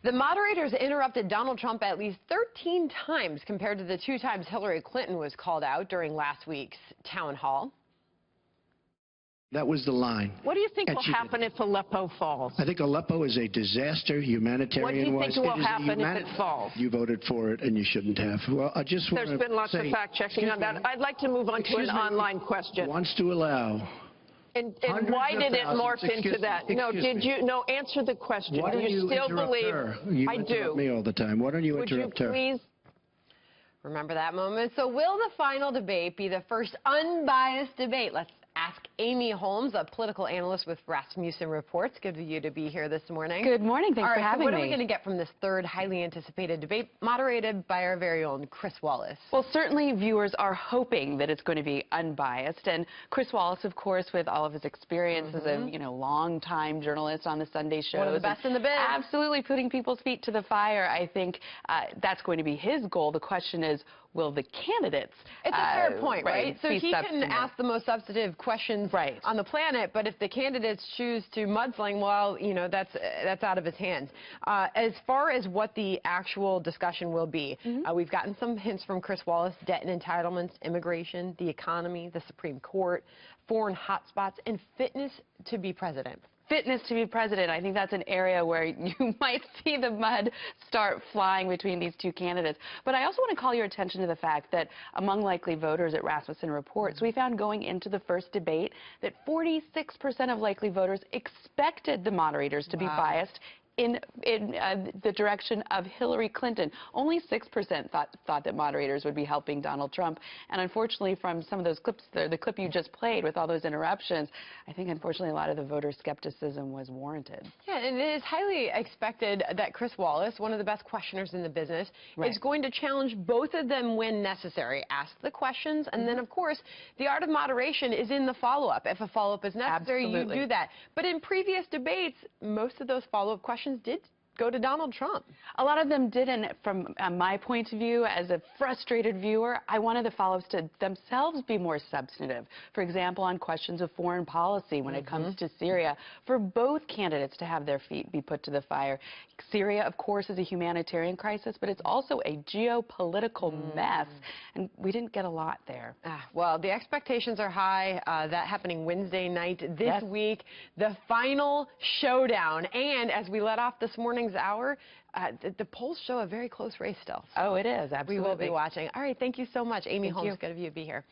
The moderators interrupted Donald Trump at least 13 times compared to the 2 times Hillary Clinton was called out during last week's town hall. That was the line. What do you think will happen if Aleppo falls? I think Aleppo is a disaster, humanitarian-wise. What do you think will happen if it falls? You voted for it, and you shouldn't have. Well, I just want to There's been lots of fact-checking on that. I'd like to move on to an online question. Wants to allow... And why did it morph into that? No, answer the question. Why do you still believe? Her? You I interrupt me all the time. Why don't you interrupt her? Would you please? Remember that moment? So will the final debate be the first unbiased debate? Let's ask Amy Holmes, a political analyst with Rasmussen Reports. Good of you to be here this morning. Good morning. Thanks for having me. What are we going to get from this third highly anticipated debate moderated by our very own Chris Wallace? Well, certainly viewers are hoping that it's going to be unbiased. And Chris Wallace, of course, with all of his experience as a long-time journalist on the Sunday shows. One of the best in the biz. Absolutely putting people's feet to the fire. I think that's going to be his goal. The question is, will the candidates... It's a fair point, right? So he can substantive. ask the most substantive questions on the planet, but if the candidates choose to mudsling, well, that's out of his hands. As far as what the actual discussion will be, we've gotten some hints from Chris Wallace: debt and entitlements, immigration, the economy, the Supreme Court, foreign hotspots, and fitness to be president. Fitness to be president. I think that's an area where you might see the mud start flying between these two candidates. But I also want to call your attention to the fact that among likely voters at Rasmussen Reports, we found going into the first debate that 46% of likely voters expected the moderators to be biased in the direction of Hillary Clinton. Only 6% thought that moderators would be helping Donald Trump. And unfortunately, from some of those clips, the clip you just played with all those interruptions, I think unfortunately a lot of the voter skepticism was warranted. Yeah, and it is highly expected that Chris Wallace, one of the best questioners in the business, is going to challenge both of them when necessary. Ask the questions, and then, of course, the art of moderation is in the follow-up. If a follow-up is necessary, you do that. But in previous debates, most of those follow-up questions did go to Donald Trump. A lot of them did, and from my point of view, as a frustrated viewer, I wanted the follow-ups to themselves be more substantive. For example, on questions of foreign policy when it comes to Syria, for both candidates to have their feet be put to the fire. Syria, of course, is a humanitarian crisis, but it's also a geopolitical mess, and we didn't get a lot there. Well, the expectations are high. That happening Wednesday night this week, the final showdown. And as we let off this morning's hour, the polls show a very close race still. Oh, it is, absolutely. We will be watching. All right, thank you so much. Amy Holmes, good of you to be here.